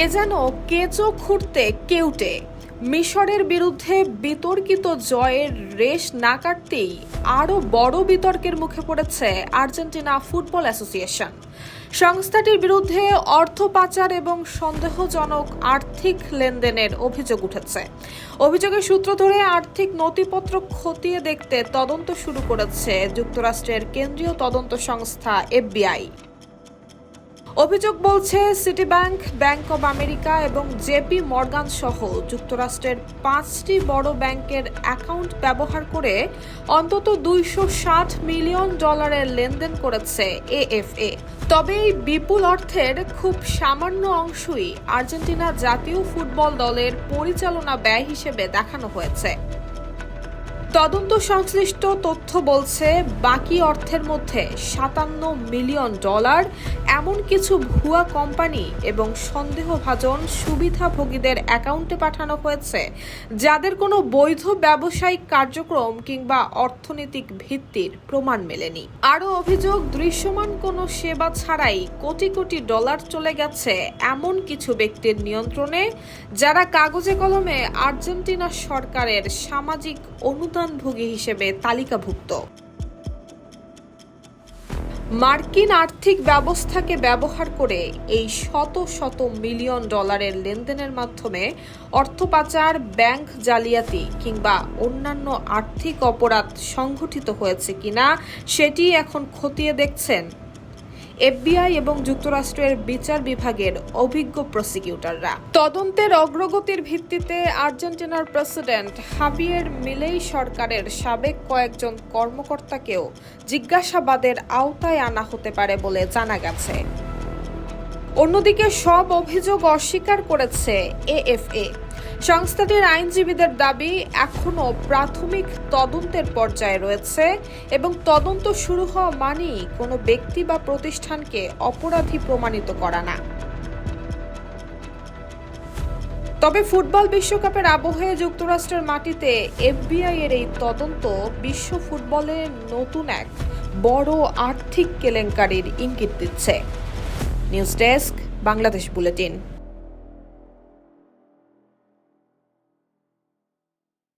এ যেন কেঁচো খুঁড়তে কেউটে। মিশরের বিরুদ্ধে বিতর্কিত জয়ের রেশ না কাটতেই আরও বড় বিতর্কের মুখে পড়েছে আর্জেন্টিনা ফুটবল অ্যাসোসিয়েশন। সংস্থাটির বিরুদ্ধে অর্থ পাচার এবং সন্দেহজনক আর্থিক লেনদেনের অভিযোগ উঠেছে। অভিযোগের সূত্র ধরে আর্থিক নথিপত্র খতিয়ে দেখতে তদন্ত শুরু করেছে যুক্তরাষ্ট্রের কেন্দ্রীয় তদন্ত সংস্থা FBI। অভিযোগ বলছে city bank, bank of America এবং জেপি মর্গান সহ যুক্তরাষ্ট্রের 5টি বড় ব্যাংকের অ্যাকাউন্ট ব্যবহার করে অন্তত $260 মিলিয়ন লেনদেন করেছে AFA। তবে এই বিপুল অর্থের খুব সামান্য অংশই আর্জেন্টিনা জাতীয় ফুটবল দলের পরিচালনা ব্যয় হিসেবে দেখানো হয়েছে। তদন্ত সংশ্লিষ্ট তথ্য বলছে বাকি অর্থের মধ্যে $57 মিলিয়ন এমন কিছু ভুয়া কোম্পানি এবং সন্দেহভাজন সুবিধাভোগীদের অ্যাকাউন্টে পাঠানো হয়েছে, যাদের কোনো বৈধ ব্যবসায়িক কার্যক্রম কিংবা অর্থনৈতিক ভিত্তির প্রমাণ মেলেনি। আরও অভিযোগ, দৃশ্যমান কোনো সেবা ছাড়াই কোটি কোটি ডলার চলে গেছে এমন কিছু ব্যক্তির নিয়ন্ত্রণে, যারা কাগজে কলমে আর্জেন্টিনা সরকারের সামাজিক অনুদানভোগী হিসেবে তালিকাভুক্ত। মার্কিন আর্থিক ব্যবস্থাকে ব্যবহার করে এই শত শত মিলিয়ন ডলারের লেনদেনের মাধ্যমে অর্থ পাচার, ব্যাংক জালিয়াতি কিংবা অন্যান্য আর্থিক অপরাধ সংঘটিত হয়েছে কিনা সেটি এখন খতিয়ে দেখছেন FBI এবং যুক্তরাষ্ট্রের বিচার বিভাগের অভিজ্ঞ প্রসিকিউটররা। তদন্তের অগ্রগতির ভিত্তিতে আর্জেন্টিনার প্রেসিডেন্ট হাভিয়ের মিলেই সরকারের সাবেক কয়েকজন কর্মকর্তাকেও জিজ্ঞাসাবাদের আওতায় আনা হতে পারে বলে জানা গেছে। অন্যদিকে সব অভিযোগ অস্বীকার করেছে AFA। সংস্থাটির আইনজীবীদের দাবি, এখনও প্রাথমিক তদন্তের পর্যায়ে রয়েছে এবং তদন্ত শুরু হওয়া মানেই কোনো ব্যক্তি বা প্রতিষ্ঠানকে অপরাধী প্রমাণিত করা না। তবে ফুটবল বিশ্বকাপের আবহে যুক্তরাষ্ট্রের মাটিতে FBI এর এই তদন্ত বিশ্ব ফুটবলে নতুন এক বড় আর্থিক কেলেঙ্কারির ইঙ্গিত দিচ্ছে। News desk, Bangladesh bulletin.